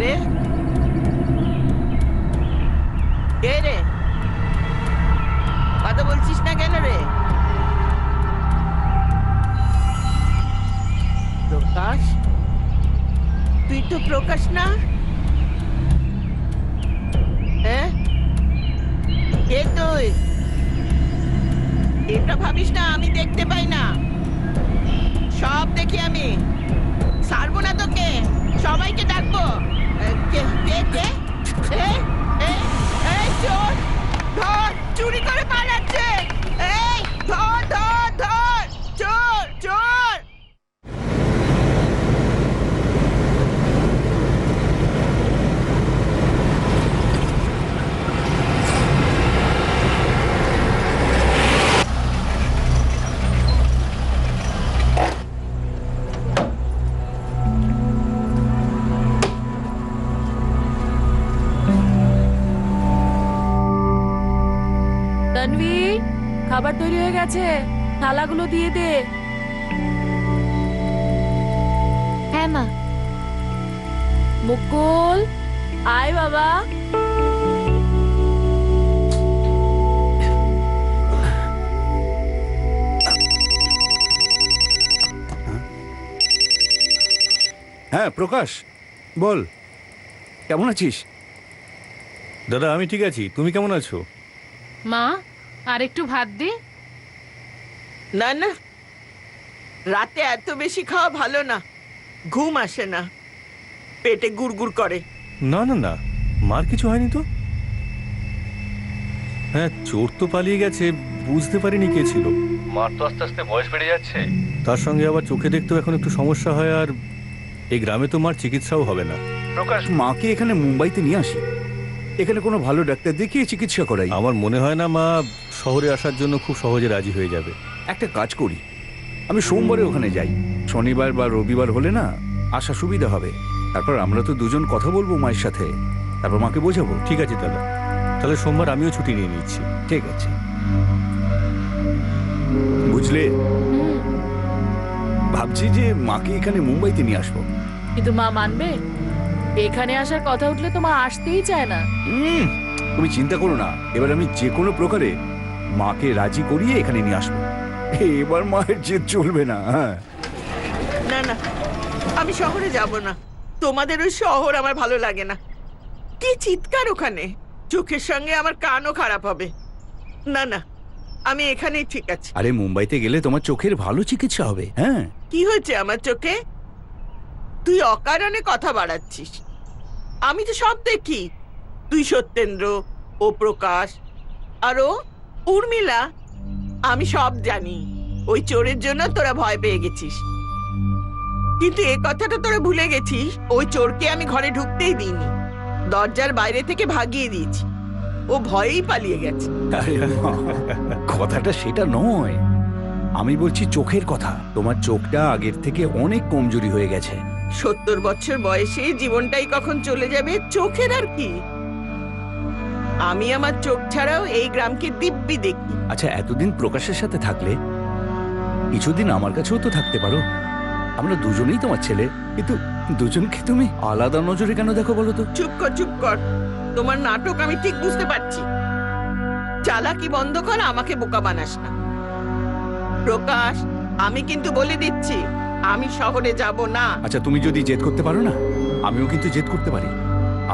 রে? কে রে? কথা বলছিস না কেন রে? প্রকাশ? তুই তো প্রকাশ না? হ্যাঁ, কে তুই? এটা ভাবিস না আমি দেখতে পাই না। সব দেখি আমি। ছাড়বো না তোকে, সবাইকে ডাকবো। কে কে কে? এই চোর, ধর, চুরি করে পালাচ্ছে। এই ধর ধর ধর, চোর চোর। তানভীর, খাবার তৈরি হয়ে গেছে, থালাগুলো দিয়ে দে। হ্যাঁ মা। মুকুল, আয় বাবা। হ্যাঁ প্রকাশ, বল কেমন আছিস? দাদা আমি ঠিক আছি, তুমি কেমন আছো? মা, আর একটু ভাত দে। না না, রাতে এত বেশি খাওয়া ভালো না, ঘুম আসে না, পেটে গুড়গুড় করে। না না না, মার কিছু হয়নি তো। হ্যাঁ, চোর তো পালিয়ে গেছে, বুঝতে পারিনি কে ছিল। মার তো আস্তে আস্তে বয়স বেড়ে যাচ্ছে, তার সঙ্গে আবার চোখে দেখতেও এখন একটু সমস্যা হয়, আর এই গ্রামে তো মার চিকিৎসাও হবে না। প্রকাশ, মাকে এখানে মুম্বাইতে নিয়ে আসি, এখানে কোনো ভালো ডাক্তার দেখিয়ে চিকিৎসা করাই। আমার মনে হয় না মা শহরে আসার জন্য খুব সহজে রাজি হয়ে যাবে। একটা কাজ করি, আমি সোমবারে ওখানে যাই, শনিবার বা রবিবার হলে না আসা সুবিধা হবে। তারপর আমরা তো দুজন কথা বলবো মায়ের সাথে, তারপর মাকে বোঝাবো। ঠিক আছে দাদা, তাহলে সোমবার আমিও ছুটি নিয়ে নিচ্ছি। ঠিক আছে, বুঝলে, ভাবছি যে মাকে এখানে মুম্বাইতে নিয়ে আসবো। কিন্তু মা মানবে? এখানে আসার কথা উঠলে তো মা আসতেই চায় না। তুমি চিন্তা করো না, এবার আমি যে কোনো প্রকারে মাকে রাজি করিয়ে এখানে নিয়ে আসবো। এবার মায়ের জেদ চলবে না। হ্যাঁ, না না, আমি শহরে যাব না। তোমাদের ওই শহর আমার ভালো লাগে না। কি চিৎকার ওখানে, চোখের সঙ্গে আমার কানও খারাপ হবে। না না, আমি এখানেই ঠিক আছি। আরে মুম্বাইতে গেলে তোমার চোখের ভালো চিকিৎসা হবে। হ্যাঁ, কি হয়েছে আমার চোখে? তুই অকারণে কথা বাড়াচ্ছিস। আমি তো সব দেখি। তুই সত্যেন্দ্র, ও প্রকাশ, আর ও উর্মিলা, আমি সব জানি। ওই চোরের জন্য তোরা ভয় পেয়ে গেছিস, কিন্তু এ কথাটা তোরা ভুলে গেছিস, ওই চোরকে আমি ঘরে ঢুকতেই দিইনি, দরজার বাইরে থেকে ভাগিয়ে দিয়েছি। ও ভয়েই পালিয়ে গেছে। আরে মা, কথাটা সেটা নয়, আমি বলছি চোখের কথা। তোমার চোখটা আগের থেকে অনেক কমজোরি হয়ে গেছে। 70 বছর বয়সে জীবনটাই কখন চলে যাবে, চোখের আর কি। আমি আমার চোখ ছাড়াও এই গ্রামকে দিব্যি দেখি। আচ্ছা, এতদিন প্রকাশের সাথে থাকলে কিছুদিন আমার কাছেও তো থাকতে পারো। আমরা দুজনেই তোমার ছেলে, কিন্তু দুজনকে তুমি আলাদা নজরে কেন দেখো বলো তো? চুপ কর চুপ কর, তোমার নাটক আমি ঠিক বুঝতে পারছি। চালাকি বন্ধ কর, আমাকে বোকা বানাস না। প্রকাশ, আমি কিন্তু বলে দিচ্ছি, আমি শহরে যাব না। আচ্ছা, তুমি যদি জেদ করতে পারো না, আমিও কিন্তু জেদ করতে পারি।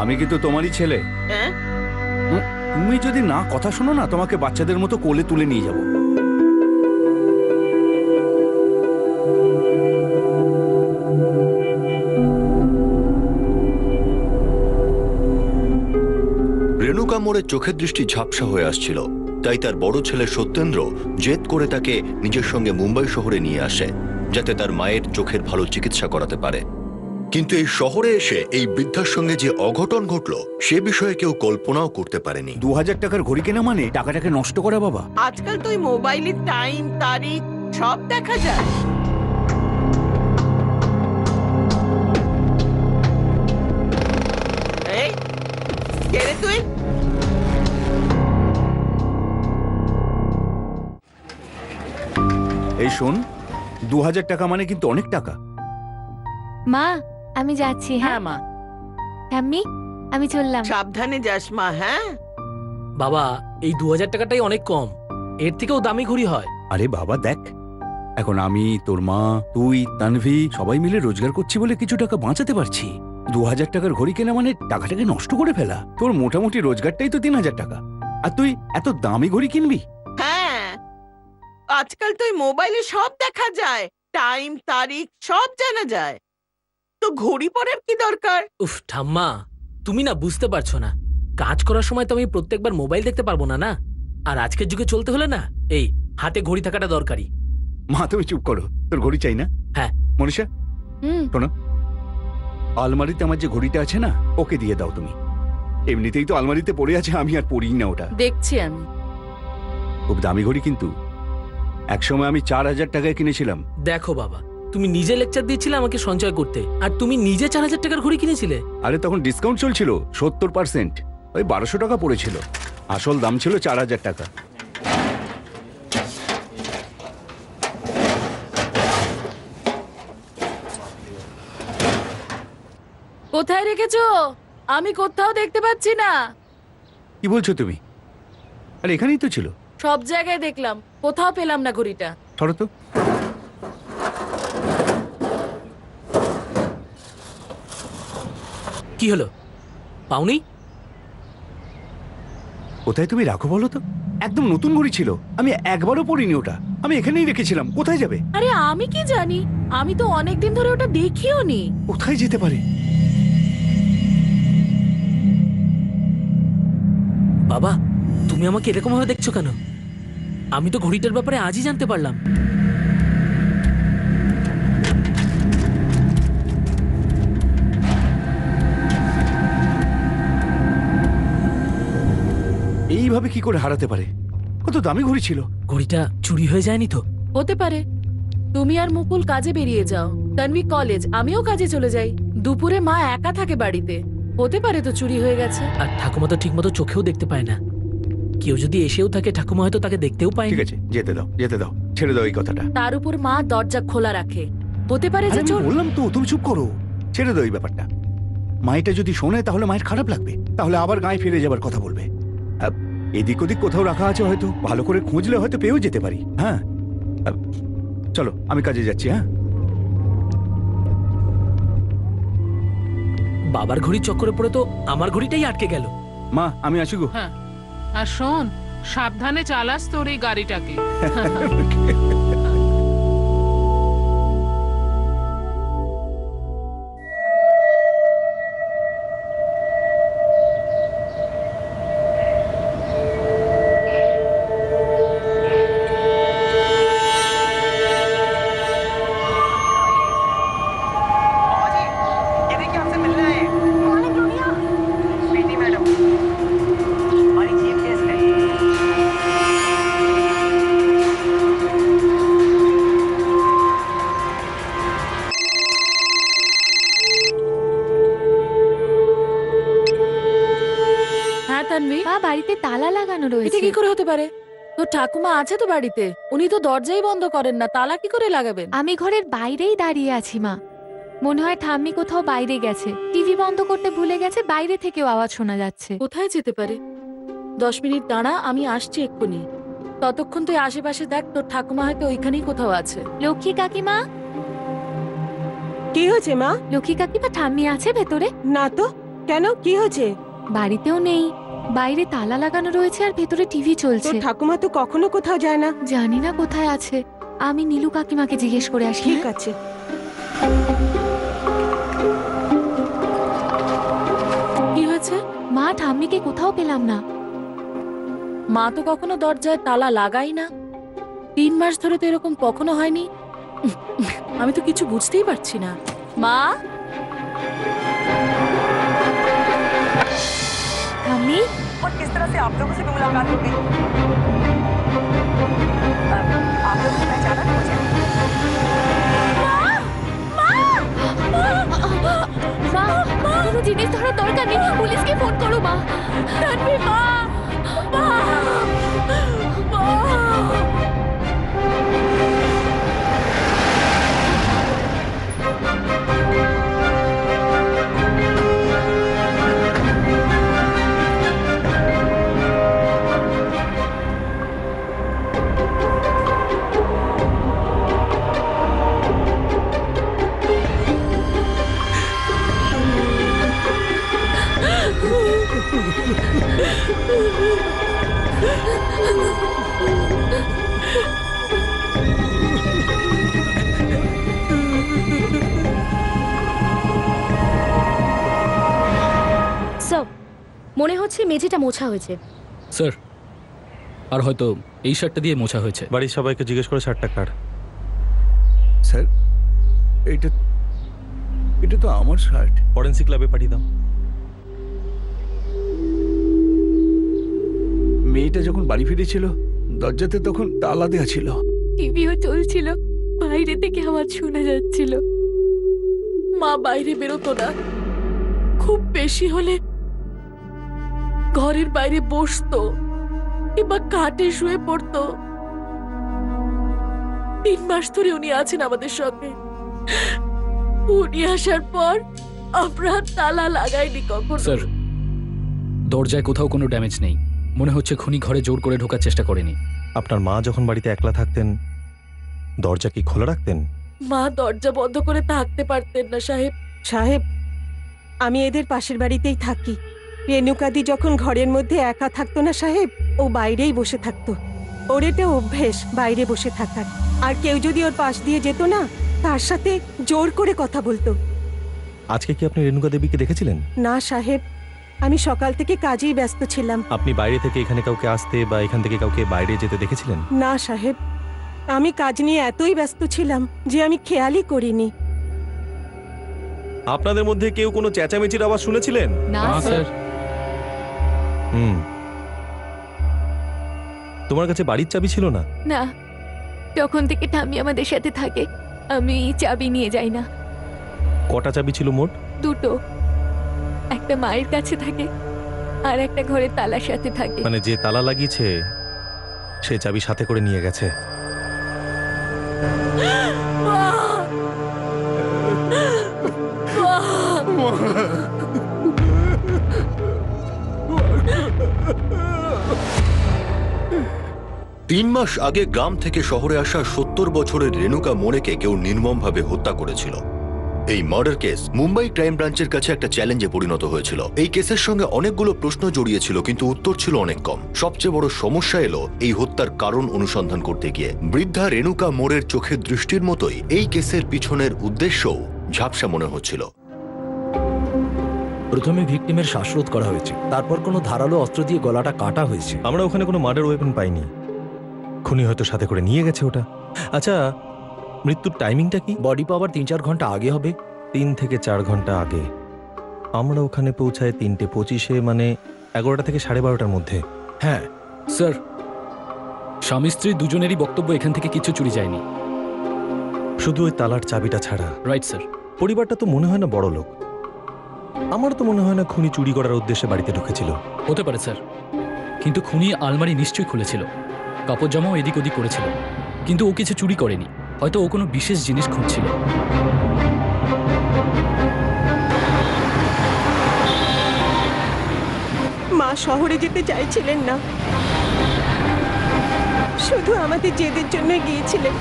আমি কিন্তু তোমারই ছেলে। হ্যাঁ, তুমি যদি না কথা শোনো না, তোমাকে বাচ্চাদের মতো কোলে তুলে নিয়ে যাব। রেণুকা মোড়ের চোখের দৃষ্টি ঝাপসা হয়ে আসছিল, তাই তার বড় ছেলে সত্যেন্দ্র জেদ করে তাকে নিজের সঙ্গে মুম্বাই শহরে নিয়ে আসে, যাতে তার মায়ের চোখের ভালো চিকিৎসা করাতে পারে। কিন্তু এই শহরে এসে এই বৃদ্ধার সঙ্গে যে অঘটন ঘটল, সে বিষয়ে কেউ কল্পনাও করতে পারেনি। 2000 টাকার ঘড়ি কেনা মানে টাকাটাকে নষ্ট করা বাবা। আজকাল তো ওই মোবাইলে টাইম, তারিখ সব দেখা যায়। এই, কে রে তুই? এই শোন, 2000 টাকা মানে কিন্তু অনেক টাকা। মা, আমি যাচ্ছি। হ্যাঁ হ্যাঁ মা, ঠাম্মি আমি চললাম। সাবধানে যাস মা, হ্যাঁ? বাবা এই 2000 টাকাটাই অনেক কম, এর থেকেও দামি ঘড়ি হয়। আরে বাবা দেখ, এখন আমি, তোর মা, তুই, তানভি সবাই মিলে রোজগার করছি বলে কিছু টাকা বাঁচাতে পারছি। 2000 টাকার ঘড়ি কেনা মানে টাকাটাকে নষ্ট করে ফেলা। তোর মোটামুটি রোজগারটাই তো 3000 টাকা, আর তুই এত দামি ঘড়ি কিনবি? হ্যাঁ, আজকাল তো এই মোবাইলে সব দেখা যায়, টাইম তারিখ সব জানা যায়, তো ঘড়ি পরার কি দরকার? উফ ঠাম্মা, তুমি না বুঝতে পারছো না, কাজ করার সময় তো আমি প্রত্যেকবার মোবাইল দেখতে পারবো না না। আর আজকের যুগে চলতে হলে না এই হাতে ঘড়ি থাকাটা দরকারি। মা তুমি চুপ করো, তোর ঘড়ি চাই না? হ্যাঁ। মনীষা হুম। শোনো, আলমারিতে আমার যে ঘড়িটা আছে না, ওকে দিয়ে দাও তুমি। এমনিতেই তো আলমারিতে পড়ে আছে, আমি আর পড়ি না ওটা। দেখছি আমি। খুব দামি ঘড়ি কিন্তু, একসময় আমি 4000 টাকায় কিনেছিলাম। দেখো বাবা, তুমি নিজে লেকচার দিয়েছিলে আমাকে সঞ্চয় করতে, আর তুমি নিজে 4000 টাকার ঘড়ি কিনেছিলে। আরে তখন ডিসকাউন্ট চলছিল 70%, ওই 1200 টাকা পড়েছিল। আসল দাম ছিল 4000 টাকা। কোথায় রেখেছো? আমি কোথাও দেখতে পাচ্ছি না। কি বলছো তুমি? আরে এখানেই তো ছিল। সব জায়গায় দেখলাম, কোথাও পেলাম না ঘড়িটা। ধরো তো। কি হলো, পাওনি? কোথায় তুমি রাখো বলো তো? একদম নতুন ঘড়ি ছিল, আমি একবারও পরিনি ওটা। আমি এখানেই রেখেছিলাম, কোথায় যাবে? আরে আমি কি জানি, আমি তো অনেকদিন ধরে ওটা দেখিও নি। কোথায় যেতে পারে? বাবা তুমি আমাকে এরকম ভাবে দেখছো কেন? আমি তো ঘড়িটার ব্যাপারে আজই জানতে পারলাম। এইভাবে কি করে হারাতে পারে? কত দামি ঘড়ি ছিল। ঘড়িটা চুরি হয়ে যায়নি তো? হতে পারে। তুমি আর মুকুল কাজে বেরিয়ে যাও, তানভি কলেজ, আমিও কাজে চলে যাই। দুপুরে মা একা থাকে বাড়িতে, হতে পারে তো চুরি হয়ে গেছে। আর ঠাকুমা তো ঠিক মতো চোখেও দেখতে পায় না, কেউ যদি এসেও থাকে ঠাকুমা হয়তো তাকে দেখতেও পায় ঠিক না। আছে, যেতে দাও, যেতে দাও, ছেড়ে দাও এই কথাটা। তার উপর মা দরজা খোলা রাখে, হতে পারে আরে যে আমি চোর। বললাম তো, তুমি চুপ করো, ছেড়ে দাও এই ব্যাপারটা। মায়েরটা যদি শোনে তাহলে মায়ের খারাপ লাগবে, তাহলে আবার গায়ে ফিরে যাবার কথা বলবে। এদিক ওদিক কোথাও রাখা আছে হয়তো, ভালো করে খুঁজলে হয়তো পেয়েও যেতে পারি। হ্যাঁ চলো, আমি কাজে যাচ্ছি। হ্যাঁ বাবার ঘড়ির চক্করে পড়ে তো আমার ঘড়িটাই আটকে গেল। মা আমি আসি গো। হ্যাঁ, আর শোন, সাবধানে চালাস তোর এই গাড়িটাকে। হ্যাঁ তানভি, মা বাড়িতে তালা লাগানো এটা রয়েছে। কি করে হতে পারে? তোর ঠাকুমা আছে তো বাড়িতে, উনি তো দরজাই বন্ধ করেন না, তালা কি করে লাগাবেন? আমি ঘরের বাইরেই দাঁড়িয়ে আছি মা। মনে হয় ঠাম্মি কোথাও বাইরে গেছে, টিভি বন্ধ করতে ভুলে গেছে, বাইরে থেকেও আওয়াজ শোনা যাচ্ছে। কোথায় যেতে পারে? 10 মিনিট দাঁড়া, আমি আসছি এক্ষুনি। ততক্ষণ তুই আশেপাশে দেখ, তোর ঠাকুমা হয়তো ওইখানেই কোথাও আছে। লক্ষ্মী কাকিমা, কি হয়েছে মা? লক্ষ্মী কাকিমা ঠাম্মি আছে ভেতরে? না তো, কেন, কি হয়েছে? বাড়িতেও নেই, বাইরে তালা লাগানো রয়েছে আর ভেতরে টিভি তোর চলছে। ঠাকুমা তো কখনো কোথাও যায় না। জানি না কোথায় আছে, আমি নীলু কাকিমাকে জিজ্ঞেস করে আসি। ঠিক হ্যাঁ? আছে। কি হয়েছে? মা ঠাম্মিকে কোথাও পেলাম না। মা তো কখনো দরজায় তালা লাগাই না, 3 মাস ধরে তো এরকম কখনো হয়নি। আমি তো কিছু বুঝতেই পারছি না। মা, ঠাম্মি, और किस तरह से आप लोगों से भी मुलाकात हो गई? आप लोगों ने पहचाना ना मुझे? মা কোনো জিনিস ধরার দরকার নেই, পুলিশকে ফোন করো মা। তানভি, মা, মা, মা। স্যার, মনে হচ্ছে মেঝেটা মোছা হয়েছে। স্যার, আর হয়তো এই শার্টটা দিয়ে মোছা হয়েছে। বাড়ির সবাইকে জিজ্ঞেস করে শার্টটা কার। স্যার, এটা এটা তো আমার শার্ট। ফরেন্সিক ল্যাবে পাঠিয়ে দাও। মেয়েটা যখন বাড়ি ফিরেছিল দরজাতে তখন তালা দেওয়া ছিল। টিভিও চলছিল, বাইরে থেকে আওয়াজ শোনা যাচ্ছিল। মা বাইরে বেরোতো না, খুব বেশি হলে ঘরের বাইরে বসতো কিংবা কাঠে শুয়ে পড়তো। 3 মাস ধরে উনি আছেন আমাদের সঙ্গে। উনি আসার পর আমরা তালা লাগাইনি কখনো। স্যার, দরজায় কোথাও কোনো ড্যামেজ নেই। মনে হচ্ছে খুনি ঘরে জোর করে ঢোকার চেষ্টা করেনি। আপনার মা যখন বাড়িতে একলা থাকতেন দরজা কি খোলা রাখতেন? মা দরজা বন্ধ করে থাকতে পারতেন না সাহেব। সাহেব, আমি এদের পাশের বাড়িতেই থাকি। রেণুকাদি যখন ঘরের মধ্যে একা থাকতো না সাহেব, ও বাইরেই বসে থাকতো। ওর এটা অভ্যেস বাইরে বসে থাকার। আর কেউ যদি ওর পাশ দিয়ে যেত না, তার সাথে জোর করে কথা বলতো। আজকে কি আপনি রেণুকা দেবীকে দেখেছিলেন? না সাহেব, আমি সকাল থেকে কাজেই ব্যস্ত ছিলাম। আপনি বাইরে থেকে এখানে কাউকে আসতে বা এখান থেকে কাউকে বাইরে যেতে দেখেছিলেন? না সাহেব, আমি কাজ নিয়ে এতই ব্যস্ত ছিলাম যে আমি খেয়ালই করিনি। আপনাদের মধ্যে কেউ কোনো চেঁচামেচির আওয়াজ শুনেছিলেন? না স্যার, তোমার কাছে বাড়ির চাবি ছিল না? না, তখন থেকে ঠাম্মি আমাদের সাথে থাকে, আমি চাবি নিয়ে যাই না। কটা চাবি ছিল মোট? 2টো, একটা মায়ের কাছে থাকে আর একটা ঘরের তালার সাথে থাকে। মানে যে তালা লাগিয়েছে সে চাবি সাথে করে নিয়ে গেছে। তিন মাস আগে গ্রাম থেকে শহরে আসা 70 বছরের রেণুকা মোড়েকে কেউ নির্মমভাবে হত্যা করেছিল। এই মার্ডার কেস মুম্বাই ক্রাইম ব্রাঞ্চের কাছে একটা চ্যালেঞ্জে পরিণত হয়েছিল। এই কেসের সঙ্গে অনেকগুলো প্রশ্ন জড়িয়েছিল, কিন্তু উত্তর ছিল অনেক কম। সবচেয়ে বড় সমস্যা এলো এই হত্যার কারণ অনুসন্ধান করতে গিয়ে। বৃদ্ধা রেণুকা মোড়ের চোখের দৃষ্টির মতোই এই কেসের পিছনের উদ্দেশ্যও ঝাপসা মনে হচ্ছিল। প্রথমে ভিকটিমের শ্বাসরোধ করা হয়েছে, তারপর কোনো ধারালো অস্ত্র দিয়ে গলাটা কাটা হয়েছে। আমরা ওখানে কোনো মার্ডার ওয়েপন পাইনি। খুনি হয়তো সাথে করে নিয়ে গেছে ওটা। আচ্ছা, মৃত্যুর টাইমিংটা কি? বডি পাওয়ার 3-4 ঘন্টা আগে হবে। 3 থেকে 4 ঘন্টা আগে। আমরা ওখানে পৌঁছায় 3:25, মানে 11টা থেকে 12:30টার মধ্যে। হ্যাঁ স্যার, স্বামী স্ত্রী দুজনেরই বক্তব্য এখান থেকে কিছু চুরি যায়নি। শুধু ওই তালার চাবিটা ছাড়া। Right sir. পরিবারটা তো মনে হয় না বড় লোক। আমার তো মনে হয় না খুনি চুরি করার উদ্দেশ্যে বাড়িতে ঢুকেছিল। হতে পারে স্যার, কিন্তু খুনি আলমারি নিশ্চয়ই খুলেছিল, কাপড় জামাও এদিক ওদিক করেছিল। কিন্তু ও কিছু চুরি করেনি, হয়তো ও কোনো বিশেষ জিনিস খুঁজছিল। মা শহরে যেতে চাইছিলেন না, শুধু আমাদের জেদের জন্য গিয়েছিলেন।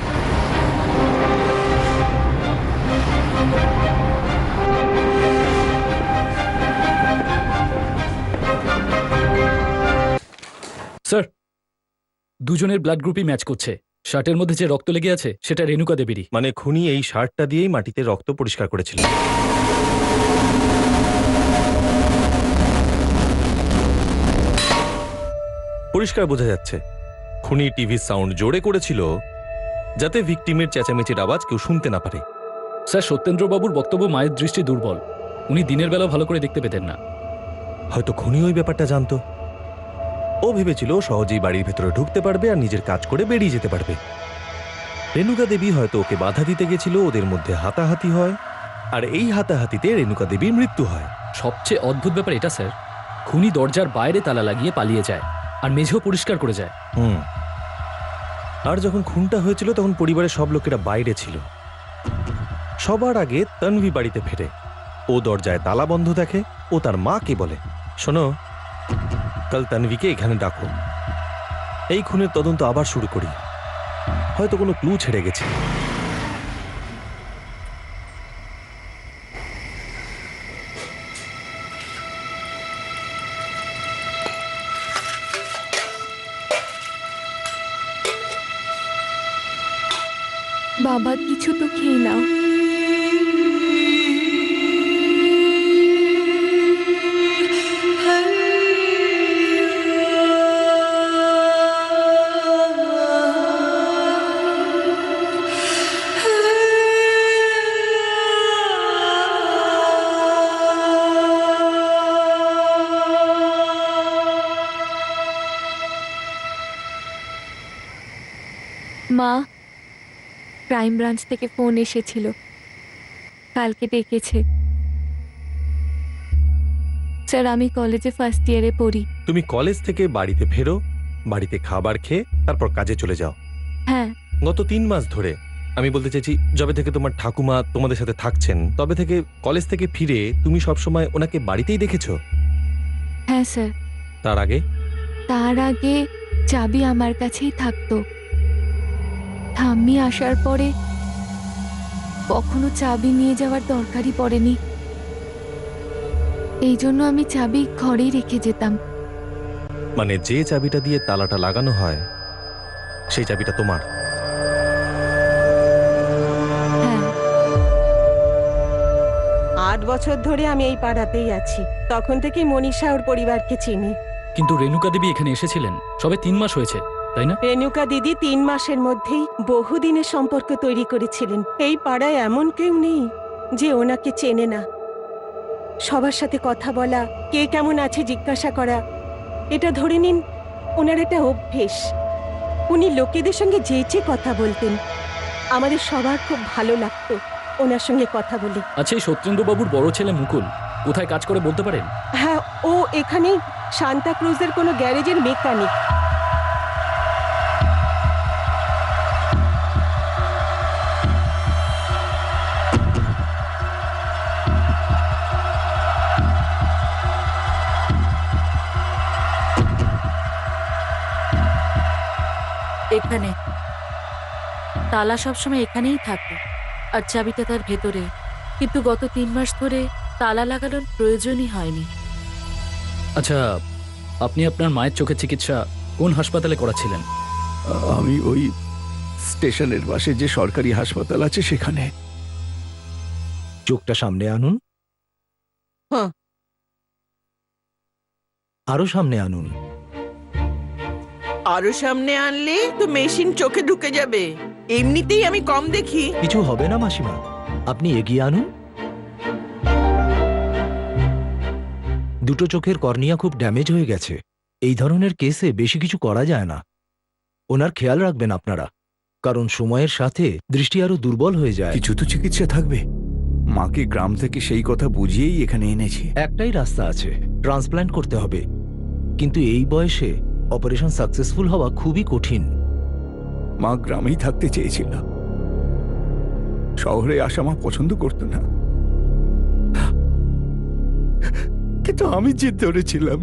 স্যার, দুজনের ব্লাড গ্রুপই ম্যাচ করছে। শার্টের মধ্যে যে রক্ত লেগে আছে সেটা রেণুকা দেবীরই। মানে খুনি এই শার্টটা দিয়েই মাটিতে রক্ত পরিষ্কার করেছিল। পরিষ্কার বোঝা যাচ্ছে খুনি টিভির সাউন্ড জোরে করেছিল যাতে ভিকটিমের চেঁচামেচির আওয়াজ কেউ শুনতে না পারে। স্যার, সত্যেন্দ্রবাবুর বক্তব্য মায়ের দৃষ্টি দুর্বল, উনি দিনের বেলা ভালো করে দেখতে পেতেন না। হয়তো খুনি ওই ব্যাপারটা জানতো। ও ভেবেছিল সহজেই বাড়ির ভেতরে ঢুকতে পারবে আর নিজের কাজ করে বেরিয়ে যেতে পারবে। রেণুকা দেবী হয়তো ওকে বাধা দিতে গেছিল, ওদের মধ্যে হাতাহাতি হয়, আর এই হাতাহাতিতে রেণুকা দেবীর মৃত্যু হয়। সবচেয়ে অদ্ভুত ব্যাপার এটা স্যার, খুনি দরজার বাইরে তালা লাগিয়ে পালিয়ে যায় আর মেঝেও পরিষ্কার করে যায়। আর যখন খুনটা হয়েছিল তখন পরিবারের সব লোকেরা বাইরে ছিল। সবার আগে তন্বী বাড়িতে ফেরে। ও দরজায় তালা বন্ধ দেখে। ও তার মাকে বলে, শোনো, কাল তন্বীকে এখানে ডাকো, এই খুনের তদন্ত আবার শুরু করি, হয়তো কোনো ক্লু ছেড়ে গেছে। বাবা কিছু তো খেয়ে নাও। মা, ক্রাইম ব্রাঞ্চ থেকে ফোন এসেছিল, কালকে ডেকেছে। স্যার, আমি কলেজে ফার্স্ট ইয়ারে পড়ি। তুমি কলেজ থেকে বাড়িতে ফেরো, বাড়িতে খাবার খেয়ে তারপর কাজে চলে যাও। হ্যাঁ। গত 3 মাস ধরে, আমি বলতে চাইছি যবে থেকে তোমার ঠাকুমা তোমাদের সাথে থাকছেন তবে থেকে কলেজ থেকে ফিরে তুমি সবসময় ওনাকে বাড়িতেই দেখেছো? হ্যাঁ স্যার। তার আগে? তার আগে চাবি আমার কাছেই থাকতো। ঠাম্মি আসার পরে কখনো চাবি নিয়ে যাওয়ার দরকারই পড়েনি। এই জন্য আমি চাবি ঘরেই রেখে যেতাম। মানে যে চাবিটা দিয়ে তালাটা লাগানো হয় সেই চাবিটা তোমার? হ্যাঁ। 8 বছর ধরে আমি এই পাড়াতেই আছি। তখন থেকেই মনীষা ওর পরিবারকে চিনি। কিন্তু রেণুকা দেবী এখানে এসেছিলেন সবে 3 মাস হয়েছে, তাই না? রেণুকা দিদি 3 মাসের মধ্যেই বহুদিনের সম্পর্ক তৈরি করেছিলেন। এই পাড়ায় এমন কেউ নেই যে ওনাকে চেনে না। সবার সাথে কথা বলা, কে কেমন আছে জিজ্ঞাসা করা, এটা ধরে নিন ওনার একটা অভ্যেস। উনি লোকেদের সঙ্গে যেচে কথা বলতেন। আমাদের সবার খুব ভালো লাগতো ওনার সঙ্গে কথা বলে। আচ্ছা, এই সত্যেন্দ্রবাবুর বড় ছেলে মুকুল কোথায় কাজ করে বলতে পারেন? হ্যাঁ, ও এখানেই সান্তা ক্রুজের কোনো গ্যারেজের মেকানিক। এখানে তালা সবসময় এখানেই থাকে আর চাবিটা তার ভেতরে। কিন্তু গত 3 মাস ধরে তালা লাগানোর প্রয়োজনই হয়নি। আচ্ছা, আপনি আপনার মায়ের চোখের চিকিৎসা কোন হাসপাতালে করাচ্ছিলেন? আমি ওই স্টেশনের পাশে যে সরকারি হাসপাতাল আছে সেখানে। চোখটা সামনে আনুন। হ্যাঁ। আরো সামনে আনুন। আরো সামনে আনলে তো মেশিন চোখে ঢুকে যাবে। এমনিতেই আমি কম দেখি। কিছু হবে না মাসিমা, আপনি এগিয়ে আনুন। দুটো চোখের কর্নিয়া খুব ড্যামেজ হয়ে গেছে। এই ধরনের কেসে বেশি কিছু করা যায় না। ওনার খেয়াল রাখবেন আপনারা, কারণ সময়ের সাথে দৃষ্টি আরো দুর্বল হয়ে যায়। কিছু তো চিকিৎসা থাকবে। মাকে গ্রাম থেকে সেই কথা বুঝিয়েই এখানে এনেছি। একটাই রাস্তা আছে, ট্রান্সপ্ল্যান্ট করতে হবে। কিন্তু এই বয়সে অপারেশন সাকসেসফুল হওয়া খুবই কঠিন। মা গ্রামেই থাকতে চেয়েছিল। শহরে আসা মা পছন্দ করতো না, কিন্তু আমি জিদ ধরেছিলাম।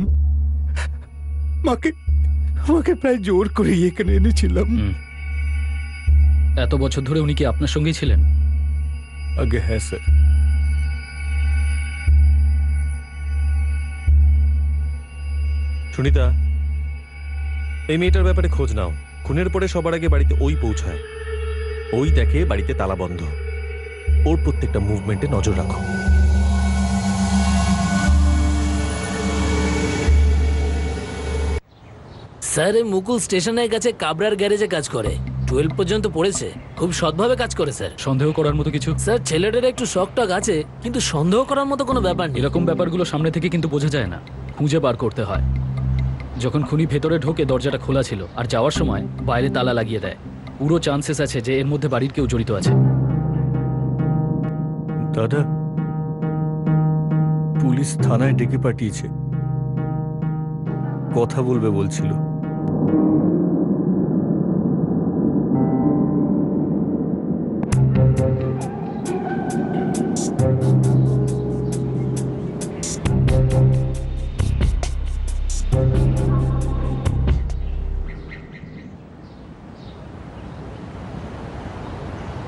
মাকে প্রায় জোর করে এখানে এনেছিলাম। এত বছর ধরে উনি কি আপনার সঙ্গেই ছিলেন? আগে হ্যাঁ স্যার। সুনিতা, এই মেয়েটার ব্যাপারে খোঁজ নাও। খুনের পরে সবার আগে বাড়িতে ওই পৌঁছায়, ওই দেখে বাড়িতে তালা বন্ধ। ওর প্রত্যেকটা মুভমেন্টে নজর রাখো। স্যার, এই মুকুল স্টেশনের কাছে কাবরার গ্যারেজে কাজ করে। 12 পর্যন্ত পড়েছে, খুব সৎভাবে কাজ করে স্যার। সন্দেহ করার মতো কিছু? স্যার, ছেলেটার একটু শকটক আছে, কিন্তু সন্দেহ করার মতো কোনো ব্যাপার নেই। এরকম ব্যাপারগুলো সামনে থেকে কিন্তু বোঝা যায় না, খুঁজে বার করতে হয়। যখন খুনি ভেতরে ঢোকে দরজাটা খোলা ছিল, আর যাওয়ার সময় বাইরে তালা লাগিয়ে দেয়। পুরো চান্সেস আছে যে এর মধ্যে বাড়ির কেউ জড়িত আছে। দাদা, পুলিশ থানায় ডেকে পাঠিয়েছে, কথা বলবে বলছিল।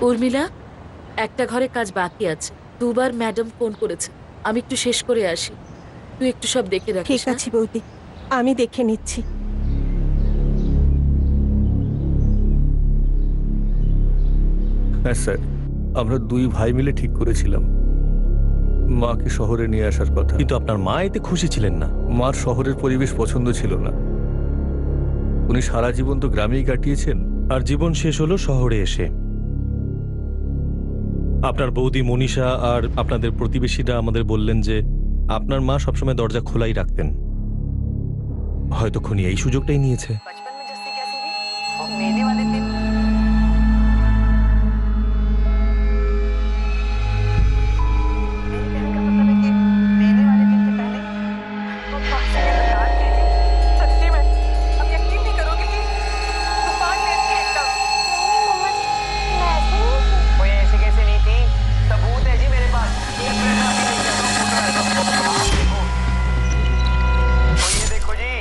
উর্মিলা, একটা ঘরে কাজ বাকি আছে। 2 বার ম্যাডাম ফোন করেছে। আমি একটু শেষ করে আসি, তুই একটু সব দেখে রাখিস। ঠিক আছে বৌদি, আমি দেখে নিচ্ছি। হ্যাঁ স্যার, আমরা দুই ভাই মিলে ঠিক করেছিলাম মাকে শহরে নিয়ে আসার কথা। কিন্তু আপনার মা এতে খুশি ছিলেন না। মার শহরের পরিবেশ পছন্দ ছিল না। উনি সারা জীবন তো গ্রামেই কাটিয়েছেন। আর জীবন শেষ হলো শহরে এসে। আপনার বৌদি মনীষা আর আপনাদের প্রতিবেশীরা আমাদের বললেন যে আপনার মা সবসময় দরজা খোলাই রাখতেন। হয়তো খুনি এই সুযোগটাই নিয়েছে। बचपन में जस्सी कैसी थी वो मेले वाले दिन मेरे कहने का मतलब है कि मेले वाले दिन से पहले वो पास से तूफान की थी। सच्ची में अब यकीन नहीं करोगे कि तूफान में थी एकदम। वो ये ऐसे कैसे नहीं थी, सबूत है जी मेरे पास। ये देखो जी,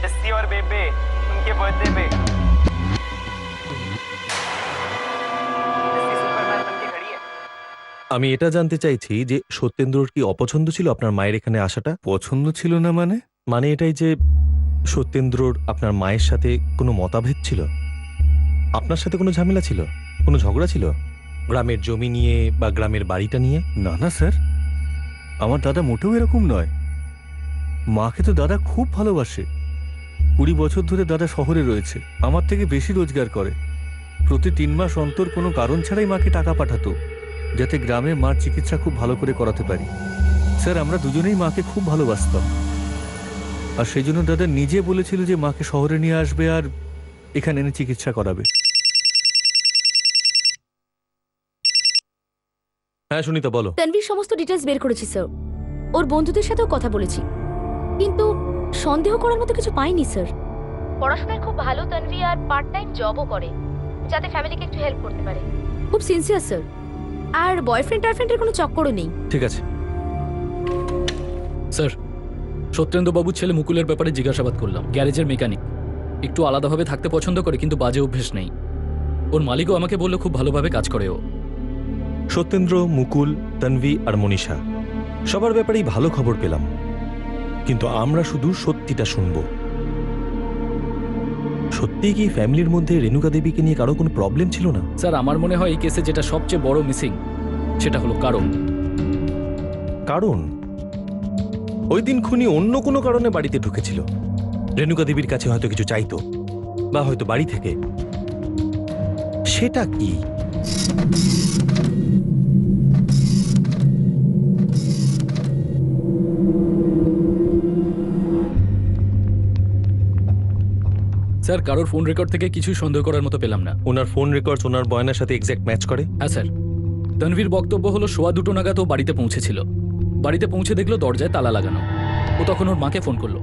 जस्सी और बेबे उनके बर्थडे पे जस्सी सुपरमैन बन के खड़ी है। আমি এটা জানতে চাইছি যে সত্যেন্দ্রর কি অপছন্দ ছিল আপনার মায়ের এখানে আসাটা? পছন্দ ছিল না মানে? মানে এটাই যে সত্যেন্দ্রর আপনার মায়ের সাথে কোনো মতভেদ ছিল, আপনার সাথে কোনো ঝামেলা ছিল, কোনো ঝগড়া ছিল গ্রামের জমি নিয়ে বা গ্রামের বাড়িটা নিয়ে? না না স্যার, আমার দাদা মোটেও এরকম নয়। মাকে তো দাদা খুব ভালোবাসে। 20 বছর ধরে দাদা শহরে রয়েছে, আমার থেকে বেশি রোজগার করে। প্রতি 3 মাস অন্তর কোনো কারণ ছাড়াই মাকে টাকা পাঠাতো, যাতে গ্রামে মার চিকিৎসা খুব ভালো করে করাতে পারি। স্যার, আমরা দুজনেই মাকে খুব ভালোবাসতাম। আর সেই জন্য দাদা নিজে বলেছিল যে মাকে শহরে নিয়ে আসবে আর এখানে এনে চিকিৎসা করাবে। হ্যাঁ সুনিতা বলো। তানভীর সমস্ত ডিটেলস বের করেছি স্যার। ওর বন্ধুদের সাথেও কথা বলেছি, কিন্তু সন্দেহ করার মতো কিছু পাইনি স্যার। পড়াশোনায় খুব ভালো তানভী, আর পার্ট টাইম জবও করে, যাতে ফ্যামিলিকে একটু হেল্প করতে পারে। খুব সিনসিয়ার স্যার, আর বয়ফ্রেন্ড টারফ্রেন্ডের কোনো চক্করও নেই। ঠিক আছে স্যার, সত্যেন্দ্রবাবুর ছেলে মুকুলের ব্যাপারে জিজ্ঞাসাবাদ করলাম। গ্যারেজের মেকানিক, একটু আলাদাভাবে থাকতে পছন্দ করে, কিন্তু বাজে অভ্যেস নেই। ওর মালিকও আমাকে বললো খুব ভালোভাবে কাজ করে ও। সত্যেন্দ্র, মুকুল, তন্বী আর মনীষা সবার ব্যাপারেই ভালো খবর পেলাম, কিন্তু আমরা শুধু সত্যিটা শুনব। সত্যি কি ফ্যামিলির মধ্যে রেণুকা দেবীকে নিয়ে কারো কোনো প্রবলেম ছিল না? স্যার, আমার মনে হয় এই কেসে যেটা সবচেয়ে বড় মিসিং সেটা হলো কারণ। কারণ ওই দিন খুনি অন্য কোনো কারণে বাড়িতে ঢুকেছিল। রেণুকা দেবীর কাছে হয়তো কিছু চাইতো, বা হয়তো বাড়ি থেকে। সেটা কি? স্যার, কারোর ফোন রেকর্ড থেকে কিছুই সন্দেহ করার মতো পেলাম না। ওনার ফোন রেকর্ডস ওনার বয়ানের সাথে এক্স্যাক্ট ম্যাচ করে? হ্যাঁ স্যার। তনভীর বক্তব্য হলো 2:15 নাগাদ ও বাড়িতে পৌঁছেছিল। বাড়িতে পৌঁছে দেখলো দরজায় তালা লাগানো। ও তখন ওর মাকে ফোন করলো।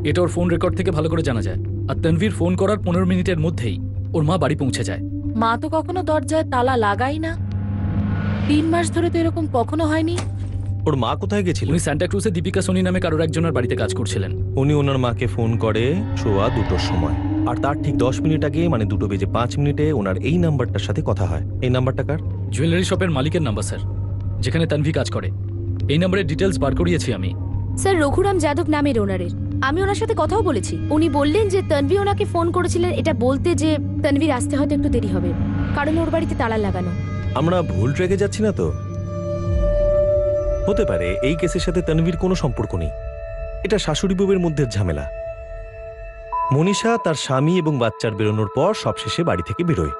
এটা ওর ফোন রেকর্ড থেকে ভালো করে জানা যায়। আর তনভীর ফোন করার 15 মিনিটের মধ্যেই ওর মা বাড়ি পৌঁছে যায়। মা তো কখনো দরজায় তালা লাগাই না। 3 মাস ধরে তো এরকম কখনো হয়নি। ওর মা কোথায় গেছিল? উনি সান্টা ক্রুজে দীপিকা সোনি নামে কারোর একজনের বাড়িতে কাজ করছিলেন। উনি ওনার মাকে ফোন করে 2:15 সময়, আর তার ঠিক 10 মিনিট আগে মানে 2:05 ওনার এই নাম্বারটার সাথে কথা হয়। এই নাম্বারটা কার? জুয়েলারি শপের মালিকের নাম্বার স্যার, যেখানে তানভী কাজ করে। এই নাম্বারের ডিটেলস বার করিয়েছি আমি। স্যার, রঘুরাম যাদব নামের ওনারের। আমি ওনার সাথে কথাও বলেছি। উনি বললেন যে তানভী ওনাকে ফোন করেছিলেন এটা বলতে যে তানভীর আসতে হয়তো একটু দেরি হবে, কারণ ওর বাড়িতে তালা লাগানো। আমরা ভুল ট্র্যাকে যাচ্ছি না তো? হতে পারে এই কেসের সাথে তনবীর কোনো সম্পর্ক নেই। এটা শাশুড়ি বউয়ের মধ্যে ঝামেলা। মনীষা তার স্বামী এবং বাচ্চার বেরোনোর পর সবশেষে বাড়ি থেকে বেরোয়।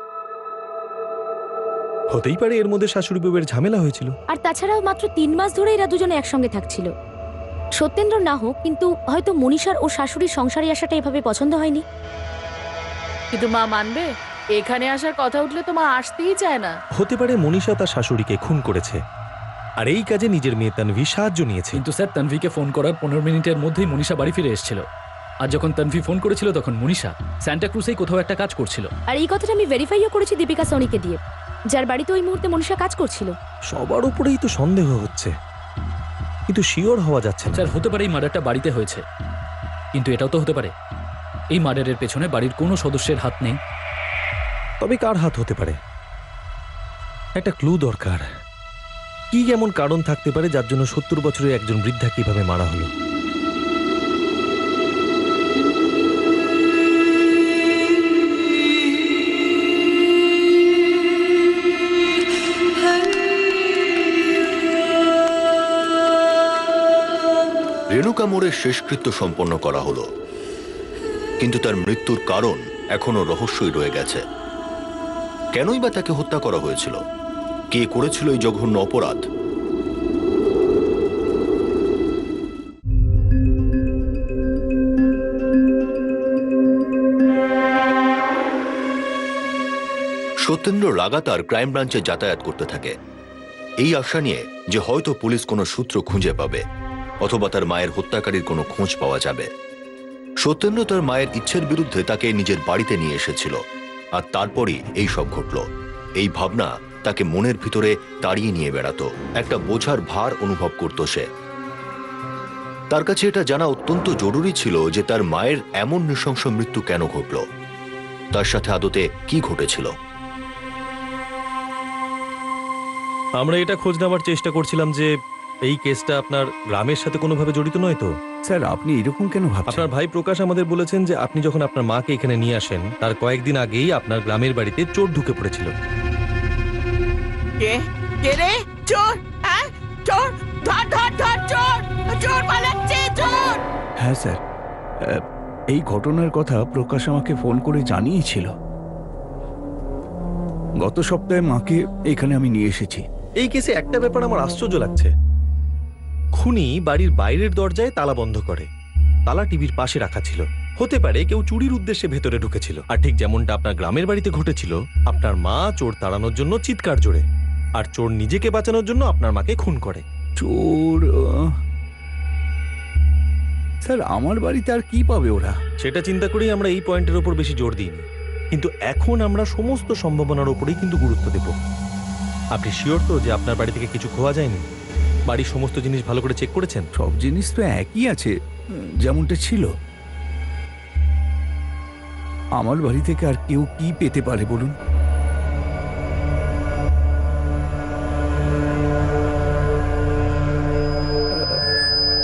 হতেই পারে এর মধ্যে শাশুড়ি বউয়ের ঝামেলা হয়েছিল। আর তাছাড়াও মাত্র 3 মাস ধরে এরা দুজনে একসঙ্গে থাকছিল। সত্যেন্দ্র না হোক, কিন্তু হয়তো মনীষার ও শাশুড়ির সংসারে আসাটা এভাবে পছন্দ হয়নি। কিন্তু মা মানবে? এখানে আসার কথা উঠলে তো মা আসতেই চায় না। হতে পারে মনীষা তার শাশুড়িকে খুন করেছে, আর এই কাজে নিজের মেয়ে তনভী সাহায্য নিয়েছে। কিন্তু স্যার, তানভীকে ফোন করার 15 মিনিটের মধ্যেই মনীষা বাড়ি ফিরে এসেছিল। আর যখন তানভী ফোন করেছিল তখন মনীষা সান্টা ক্রুজেই কোথাও একটা কাজ করছিল। আর এই কথাটা আমি ভেরিফাইও করেছি দীপিকা সোনিকে দিয়ে, যার বাড়িতে ওই মুহূর্তে মনীষা কাজ করছিল। সবার উপরেই তো সন্দেহ হচ্ছে, কিন্তু শিওর হওয়া যাচ্ছে না। স্যার, হতে পারে এই মার্ডারটা বাড়িতে হয়েছে, কিন্তু এটাও তো হতে পারে এই মার্ডারের পেছনে বাড়ির কোনো সদস্যের হাত নেই। তবে কার হাত হতে পারে? একটা ক্লু দরকার। কি এমন কারণ থাকতে পারে যার জন্য 70 বছরের একজন বৃদ্ধা কিভাবে মারা হলো? রেণুকা মোড়ের শেষকৃত্য সম্পন্ন করা হলো, কিন্তু তার মৃত্যুর কারণ এখনো রহস্যই রয়ে গেছে। কেনই বা তাকে হত্যা করা হয়েছিল? কে করেছিল এই জঘন্য অপরাধ? সত্যেন্দ্র লাগাতার ক্রাইম ব্রাঞ্চে যাতায়াত করতে থাকে, এই আশা নিয়ে যে হয়তো পুলিশ কোনো সূত্র খুঁজে পাবে অথবা তার মায়ের হত্যাকারীর কোনো খোঁজ পাওয়া যাবে। সত্যেন্দ্র তার মায়ের ইচ্ছের বিরুদ্ধে তাকে নিজের বাড়িতে নিয়ে এসেছিল, আর তারপরই এই সব ঘটল। এই ভাবনা তাকে মনের ভিতরে তাড়িয়ে নিয়ে বেড়াতো, একটা বোঝার ভার অনুভব করত সে। তার কাছে এটা জানা অত্যন্ত জরুরি ছিল যে তার মায়ের এমন নৃশংস মৃত্যু কেন ঘটল, তার সাথে আদতে কি ঘটেছিল। আমরা এটা খোঁজ নেওয়ার চেষ্টা করছিলাম যে এই কেসটা আপনার গ্রামের সাথে কোনোভাবে জড়িত নয় তো। স্যার আপনি এরকম কেন ভাবছেন? আপনার ভাই প্রকাশ আমাদের বলেছেন যে আপনি যখন আপনার মাকে এখানে নিয়ে আসেন তার কয়েকদিন আগেই আপনার গ্রামের বাড়িতে চোর ঢুকে পড়েছিল। কে কে রে? চোর? হ্যাঁ চোর, ধর ধর ধর, চোর চোর পালাচ্ছে, চোর। হ্যাঁ স্যার, এই ঘটনার কথা প্রকাশ আমাকে ফোন করে জানিয়েছিল। গত সপ্তাহে মাকে এখানে আমি নিয়ে এসেছি। এই কেসে একটা ব্যাপার আমার আশ্চর্য লাগছে, খুনি বাড়ির বাইরের দরজায় তালা বন্ধ করে, তালা টিভির পাশে রাখা ছিল। হতে পারে কেউ চুরির উদ্দেশ্যে ভেতরে ঢুকেছিল, আর ঠিক যেমনটা আপনার গ্রামের বাড়িতে ঘটেছিল, আপনার মা চোর তাড়ানোর জন্য চিৎকার জোরে, আর চোর নিজেকে বাঁচানোর জন্য আপনার মাকে খুন করে। চোর? স্যার আমার বাড়িতে আর কি পাবে ওরা? সেটা চিন্তা করেই আমরা এই পয়েন্টের উপর বেশি জোর দিইনি, কিন্তু এখন আমরা সমস্ত সম্ভাবনার উপরেই কিন্তু গুরুত্ব দেব। আপনি শিওর তো যে আপনার বাড়ি থেকে কিছু খোয়া যায়নি? বাড়ির সমস্ত জিনিস ভালো করে চেক করেছেন? সব জিনিস তো একই আছে, যেমনটা ছিল। আমার বাড়ি থেকে আর কেউ কি পেতে পারে বলুন?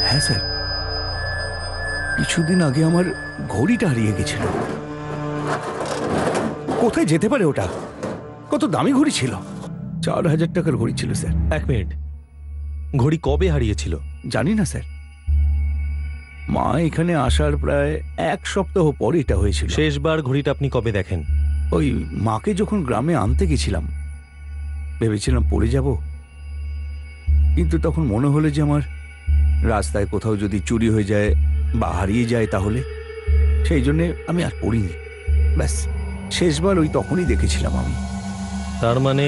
হ্যাঁ স্যার, কিছুদিন আগে আমার ঘড়িটা হারিয়ে গেছিল। কোথায় যেতে পারে ওটা? কত দামি ঘড়ি ছিল? 4000 টাকার ঘড়ি ছিল স্যার। এক মিনিট, ঘড়ি কবে হারিয়েছিল? জানি না স্যার, মা এখানে আসার প্রায় 1 সপ্তাহ পর এটা হয়েছিল। শেষবার ঘড়িটা আপনি কবে দেখেন? ওই মাকে যখন গ্রামে আনতে গেছিলাম, ভেবেছিলাম পড়ে যাব, কিন্তু তখন মনে হলো যে আমার রাস্তায় কোথাও যদি চুরি হয়ে যায় বা হারিয়ে যায় তাহলে, সেই জন্যে আমি আর পড়িনি। ব্যাস, শেষবার ওই তখনই দেখেছিলাম আমি। তার মানে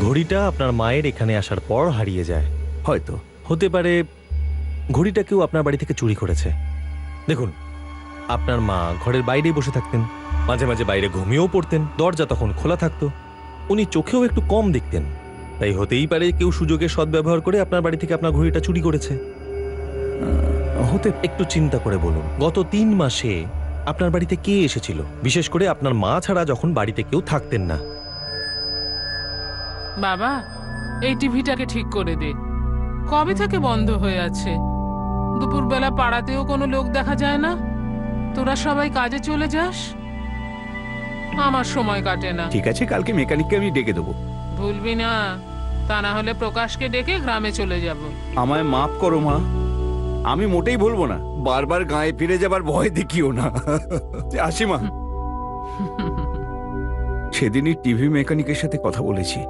ঘড়িটা আপনার মায়ের এখানে আসার পর হারিয়ে যায়? হয়তো। হতে পারে ঘড়িটা কেউ আপনার বাড়ি থেকে চুরি করেছে। দেখুন, আপনার মা ঘরের বাইরেই বসে থাকতেন, মাঝে মাঝে বাইরে ঘুমিয়েও পড়তেন, দরজা তখন খোলা থাকতো, উনি চোখেও একটু কম দেখতেন, তাই হতেই পারে কেউ সুযোগের সদ্ব্যবহার করে আপনার বাড়ি থেকে আপনার ঘড়িটা চুরি করেছে। হতে একটু চিন্তা করে বলুন, গত 3 মাসে আপনার বাড়িতে কে এসেছিল, বিশেষ করে আপনার মা ছাড়া যখন বাড়িতে কেউ থাকতেন না? বাবা, এই টিভিটাকে ঠিক করে দে। কবে থেকে বন্ধ হয়ে আছে? দুপুরবেলা পাড়াতেও কোনো লোক দেখা যায় না, তোরা সবাই কাজে চলে যাস, আমার সময় কাটে না। ঠিক আছে, কালকে মেকানিককে আমি ডেকে দেবো। ভুলবি না, তা না হলে প্রকাশকে ডেকে গ্রামে চলে যাব। আমায় মাফ করো মা, আমি মোটেই বলবো না। বারবার গায়ে ফিরে যাবার ভয় দেখিও না। আসি মা। সেদিনই টিভি মেকানিকের সাথে কথা বলেছি,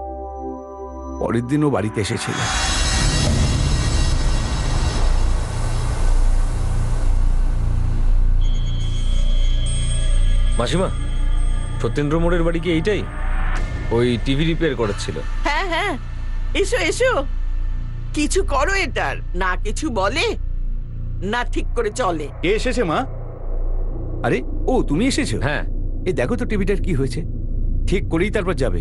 পরের দিনও বাড়িতে এসেছিল। মাসিমা, সত্যেন্দ্র মোড়ের বাড়ি কি এইটাই? ওই টিভি রিপেয়ার করাচ্ছিল। হ্যাঁ হ্যাঁ, এসো এসো। কিছু করো এটার, না কিছু বলে না ঠিক করে চলে। কে এসেছে মা? আরে ও, তুমি এসেছো? হ্যাঁ। এই দেখো তো টিভিটার কি হয়েছে, ঠিক করেই তারপর যাবে।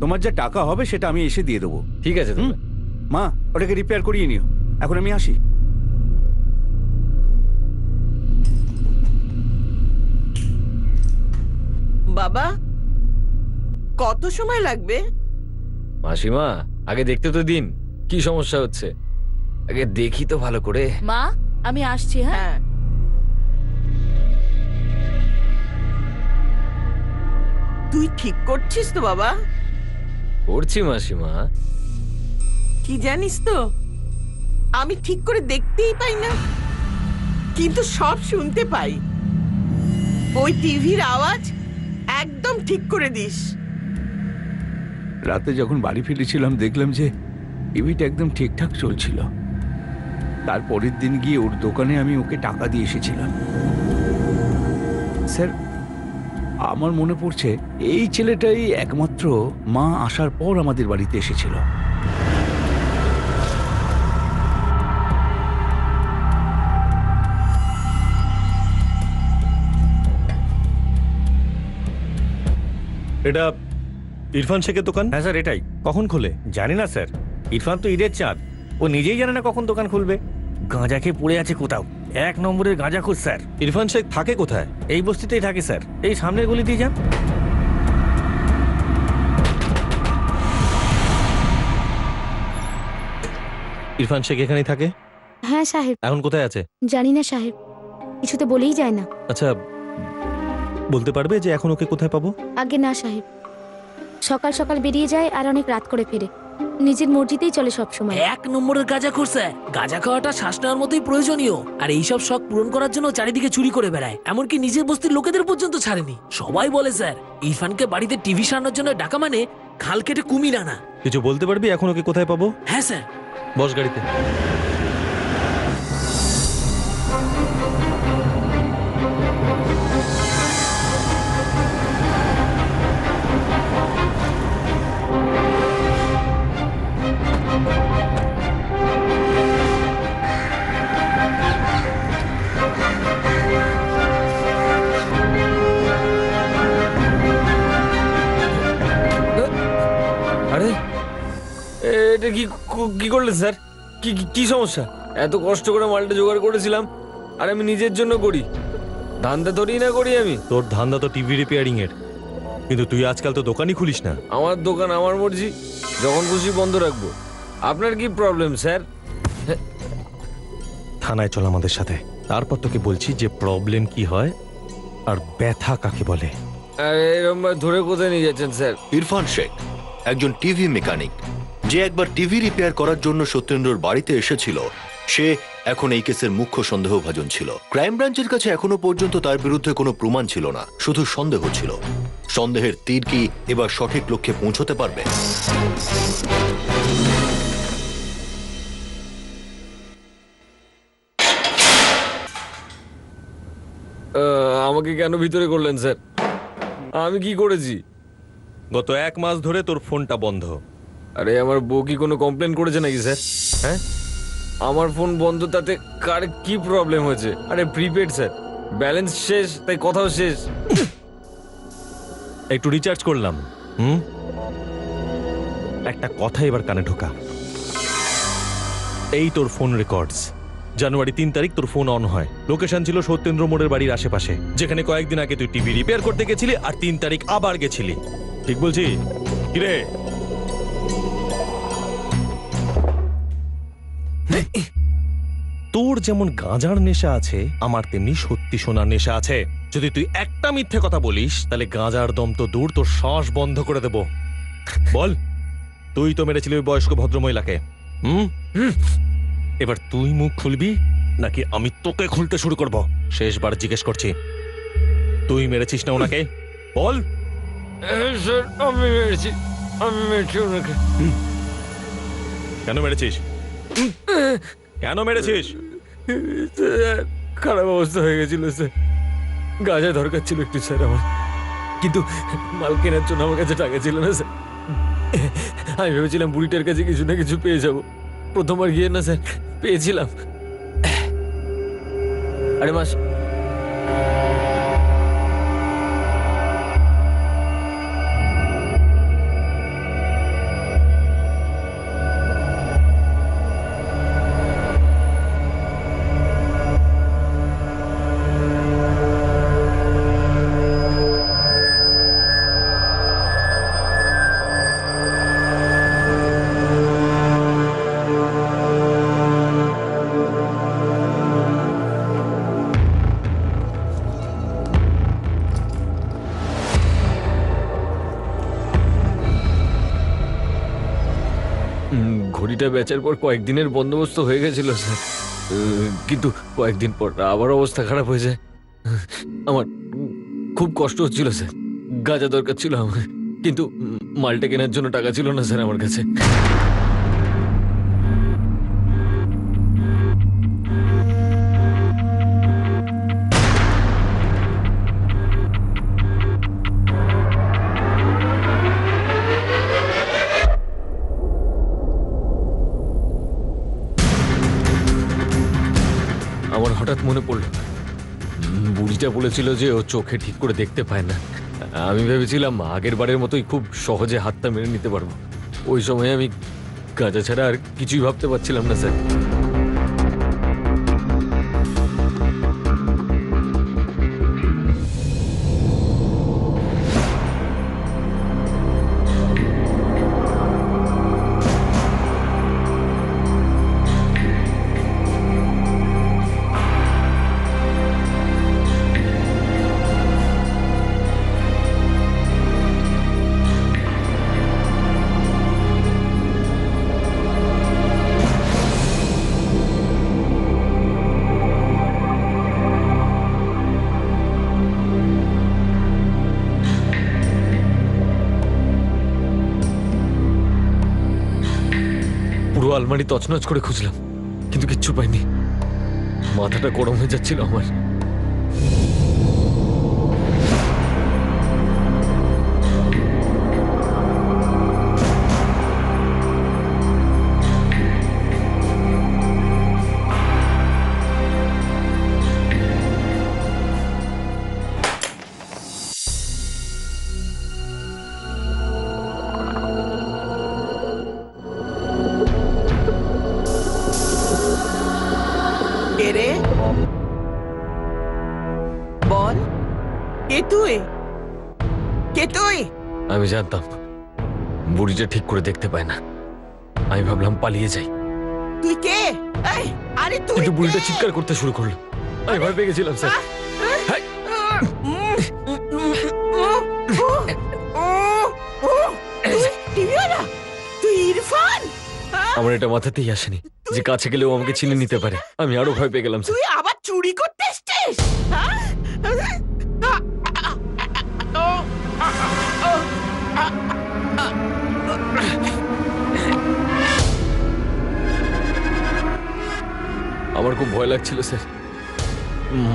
তোমার যা টাকা হবে সেটা আমি এসে দিয়ে দেবো। ঠিক আছে মা, ওটাকে রিপেয়ার করিয়ে নিও। এখন আমি আসি। বাবা, কত সময় লাগবে? মাসিমা, আগে দেখতে তো দিন কি সমস্যা হচ্ছে, আগে দেখি তো ভালো করে। মা, আমি আসছি। হ্যাঁ, তুই ঠিক করছিস তো বাবা? করছি মাসিমা। কি জানিস তো, আমি ঠিক করে দেখতেই পাই না, কিন্তু সব শুনতে পাই। ওই টিভির আওয়াজ একদম ঠিক করে দিস। রাতে যখন বাড়ি ফিরেছিলাম দেখলাম যে টিভিটা একদম ঠিকঠাক চলছিল। তারপরের দিন গিয়ে ওর দোকানে আমি ওকে টাকা দিয়ে এসেছিলাম। স্যার, আমার মনে পড়ছে এই ছেলেটাই একমাত্র মা আসার পর আমাদের বাড়িতে এসেছিল। এটা ইরফান শেখের দোকান? হ্যাঁ স্যার, এটাই। কখন খোলে? জানি না স্যার, ইরফান তো ঈদের চাঁদ, ও নিজেই জানে না কখন দোকান খুলবে। গাঁজা খেয়ে পড়ে আছে কোথাও, 1 নম্বরের গাঁজাখোর স্যার। ইরফান শেখ থাকে কোথায়? এই বস্তিতেই থাকে স্যার, এই সামনের গলি দিয়ে যান। ইরফান শেখ এখানেই থাকে? হ্যাঁ সাহেব। এখন কোথায় আছে? জানি না সাহেব, কিছুতে বলেই যায় না। আচ্ছা, বলতে পারবে যে এখন ওকে কোথায় পাবো? আগে না সাহেব, সকাল সকাল বেরিয়ে যায় আর অনেক রাত করে ফিরে। নিজের মর্জিতেই চলে সব সময়। 1 নম্বরের গাঁজা করছে। গাঁজা খাওয়াটা শ্বাস নেওয়ার মতোই প্রয়োজনীয়, আর এইসব শখ পূরণ করার জন্য চারিদিকে চুরি করে বেড়ায়, এমনকি নিজের বস্তির লোকেদের পর্যন্ত ছাড়েনি। সবাই বলে স্যার, ইরফানকে বাড়িতে টিভি সারানোর জন্য ডাকা মানে খাল কেটে কুমির আনা। কিছু বলতে পারবি এখন ওকে কোথায় পাবো? হ্যাঁ স্যার। বস গাড়িতে। আরে এটা কি কি করলেন স্যার? কি কি সমস্যা? এত কষ্ট করে মালটা জোগাড় করেছিলাম, আর আমি নিজের জন্য করি, ধান্দা ধরি না করি আমি। তোর ধান্দা তো টিভি রিপেয়ারিং এর, কিন্তু তুই আজকাল তো দোকানই খুলিস না। আমার দোকান আমার মর্জি, যখন খুশি বন্ধ রাখবো। আপনার কি প্রবলেম স্যার? থানায় চল আমাদের সাথে, তারপর তোকে বলছি যে প্রবলেম কি হয় আর ব্যথা কাকে বলে। আরে এরকম ধরে কোথায় নিয়ে যাচ্ছেন স্যার? ইরফান শেখ একজন টিভি মেকানিক, যে একবার টিভি রিপেয়ার করার জন্য সত্যেন্দ্রর বাড়িতে এসেছিল। সে এখন এই কেসের মুখ্য সন্দেহভাজন ছিল। ক্রাইম ব্রাঞ্চের কাছে এখনো পর্যন্ত তার বিরুদ্ধে কোনো প্রমাণ ছিল না, শুধু সন্দেহ ছিল। সন্দেহের তীর কি এবার সঠিক লক্ষ্যে পৌঁছতে পারবে? আমাকে কেন ভিতরে করলেন স্যার? আমি কি করেছি? গত 1 মাস ধরে তোর ফোনটা বন্ধ। আরে আমার বউ কি কোনো কমপ্লেন করেছে নাকি স্যার? হ্যাঁ, আমার ফোন বন্ধ, তাতে কার কি প্রবলেম হয়েছে? আরে প্রিপেড স্যার, ব্যালেন্স শেষ, তাই কথাও শেষ। একটু রিচার্জ করলাম। একটা কথা এবার কানে ঢোকা। এই তোর ফোন রেকর্ডস। জানুয়ারি 3 তারিখ তোর ফোন অন হয়। লোকেশন ছিল সত্যেন্দ্র মোড়ের বাড়ির আশেপাশে, যেখানে কয়েকদিন আগে তুই টিভি রিপেয়ার করতে গেছিলি, আর 3 তারিখ আবার গেছিলি। ঠিক বলছি কিরে? তোর যেমন গাঁজার নেশা আছে, আমার তেমনি সত্যি সোনার নেশা আছে। যদি তুই একটা মিথ্যে কথা বলিস, তাহলে গাঁজার দম তো দূর, তোর শ্বাস বন্ধ করে দেব। বল, তুই তো মেরেছিলি ওই বয়স্ক ভদ্রমহিলাকে। এবার তুই মুখ খুলবি নাকি আমি তোকে খুলতে শুরু করব? শেষবার জিজ্ঞেস করছি, তুই মেরেছিস না ওনাকে? বল। স্যার, আমি মেরেছি ওনাকে। কেন মেরেছিস? কেন মেরেছিস? খারাপ অবস্থা হয়ে গেছিল স্যার, গাঁজা দরকার ছিল একটু স্যার আমার, কিন্তু মাল কেনার জন্য আমার কাছে টাকা ছিল না স্যার। আমি ভেবেছিলাম বুড়িটার কাছে কিছু না কিছু পেয়ে যাব। প্রথমবার গিয়ে না স্যার পেয়েছিলাম। আরে মাস, বুড়িটা বেচার পর কয়েকদিনের বন্দোবস্ত হয়ে গেছিল স্যার, কিন্তু কয়েকদিন পর আবার অবস্থা খারাপ হয়ে যায়। আমার খুব কষ্ট হচ্ছিল স্যার, গাঁজা দরকার ছিল আমার, কিন্তু মালটা কেনার জন্য টাকা ছিল না স্যার আমার কাছে। আমার হঠাৎ মনে পড়লো বুড়িটা বলেছিল যে ও চোখে ঠিক করে দেখতে পায় না। আমি ভেবেছিলাম আগের বারের মতোই খুব সহজে হাতটা মেরে নিতে পারবো। ওই সময় আমি গাঁজা ছাড়া আর কিছুই ভাবতে পারছিলাম না স্যার। পুরো আলমারি তছনছ করে খুঁজলাম, কিন্তু কিচ্ছু পাইনি। মাথাটা গরম হয়ে যাচ্ছিল আমার। কে রে? বল, কে তুই? কে তুই? আমি জানতাম বুড়িটা ঠিক করে দেখতে পায় না। আমি ভাবলাম পালিয়ে যাই, তুই কে? এই, আরে তুই কিন্তু বুড়িটা কে? চিৎকার করতে শুরু করলো। আমি ভয় পেয়ে গেছিলাম স্যার। তুই ইরফান? আমার এটা মাথাতেই আসেনি যে কাছে গেলেও আমাকে চিনে নিতে পারে। আমি আরো ভয় পেয়ে গেলাম স্যার। তুই আবার চুরি করতে এসছিস? আমার খুব ভয় লাগছিল স্যার,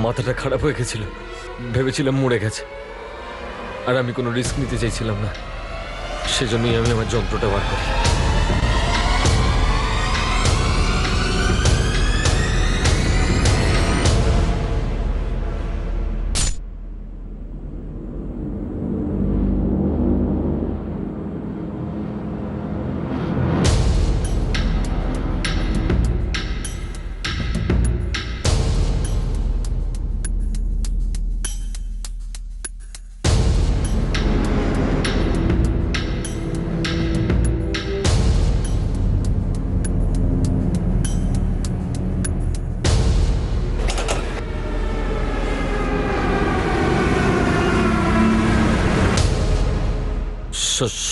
মাথাটা খারাপ হয়ে গেছিল, ভেবেছিলাম মরে গেছে। আর আমি কোনো রিস্ক নিতে চাইছিলাম না, সেজন্যই আমি আমার যন্ত্রটা বার করি।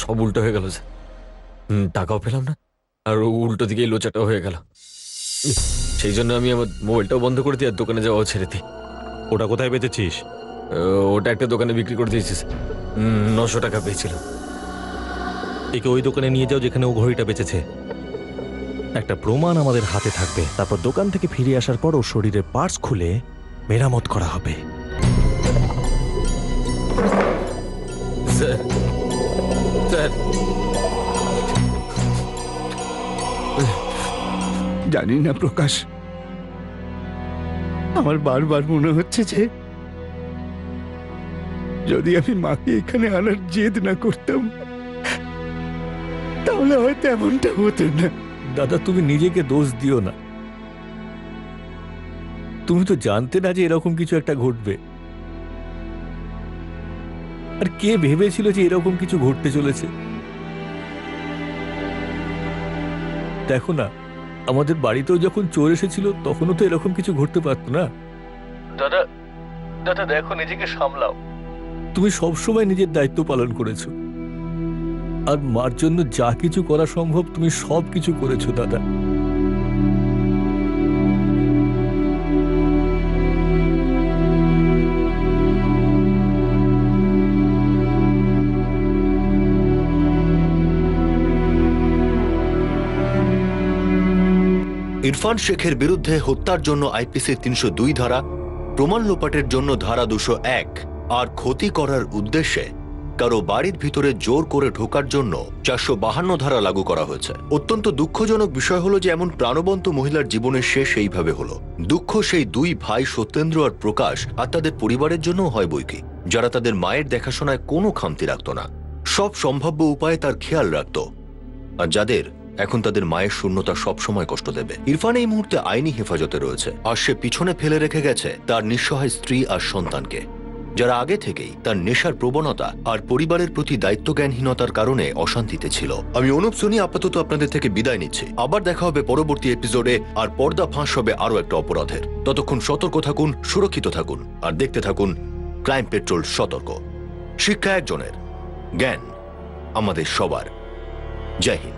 সব উল্টো হয়ে গেল স্যার, টাকাও পেলাম না, আর উল্টো দিকে লোচাটাও হয়ে গেল। সেই জন্য আমি আমার মোবাইলটাও বন্ধ করে দিই আর দোকানে যাওয়াও ছেড়ে দিই। ওটা কোথায় বেচেছিস? ওটা একটা দোকানে বিক্রি করে দিয়েছি স্যার, 900 টাকা পেয়েছিলাম। একে ওই দোকানে নিয়ে যাও যেখানে ও ঘড়িটা বেচেছে। একটা প্রমাণ আমাদের হাতে থাকবে। তারপর দোকান থেকে ফিরে আসার পর ওর শরীরের পার্টস খুলে মেরামত করা হবে। স্যার, স্যার, জানি না প্রকাশ, আমার বারবার মনে হচ্ছে যে যদি আমি মাকে এখানে আনার জেদ না করতাম তাহলে হয়তো এমনটা হতো না। দাদা, তুমি নিজেকে দোষ দিও না। তুমি তো জানতে না যে এরকম কিছু একটা ঘটবে। আর কে ভেবেছিল যে এরকম কিছু ঘটতে চলেছে? দেখো না, আমাদের বাড়িতেও যখন চোর এসেছিল তখনও তো এরকম কিছু ঘটতে পারতো না। দাদা, দাদা দেখো, নিজেকে সামলাও। তুমি সবসময় নিজের দায়িত্ব পালন করেছো, আর মার জন্য যা কিছু করা সম্ভব তুমি সব কিছু করেছো দাদা। ইরফান শেখের বিরুদ্ধে হত্যার জন্য আইপিসি 302 ধারা, প্রমাণ লোপাটের জন্য ধারা 201 আর ক্ষতি করার উদ্দেশ্যে কারো বাড়ির ভিতরে জোর করে ঢোকার জন্য 452 ধারা লাগু করা হয়েছে। অত্যন্ত দুঃখজনক বিষয় হলো যে এমন প্রাণবন্ত মহিলার জীবনের শেষ এইভাবে হলো। দুঃখ সেই দুই ভাই সত্যেন্দ্র আর প্রকাশ আর তাদের পরিবারের জন্য হয় বইকি, যারা তাদের মায়ের দেখাশোনায় কোনো খামতি রাখত না, সব সম্ভাব্য উপায়ে তার খেয়াল রাখত, আর যাদের এখন তাদের মায়ের শূন্যতা সবসময় কষ্ট দেবে। ইরফান এই মুহূর্তে আইনি হেফাজতে রয়েছে, আর সে পিছনে ফেলে রেখে গেছে তার নিঃসহায় স্ত্রী আর সন্তানকে, যারা আগে থেকেই তার নেশার প্রবণতা আর পরিবারের প্রতি দায়িত্বজ্ঞানহীনতার কারণে অশান্তিতে ছিল। আমি অনুপ সোনি আপাতত আপনাদের থেকে বিদায় নিচ্ছি। আবার দেখা হবে পরবর্তী এপিসোডে, আর পর্দা ফাঁস হবে আরো একটা অপরাধের। ততক্ষণ সতর্ক থাকুন, সুরক্ষিত থাকুন, আর দেখতে থাকুন ক্রাইম পেট্রোল সতর্ক। শিক্ষা একজনের, জ্ঞান আমাদের সবার। জয় Hind.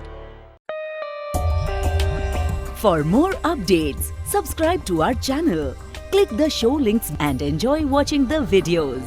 For more updates, subscribe to our channel, click the show links and enjoy watching the videos.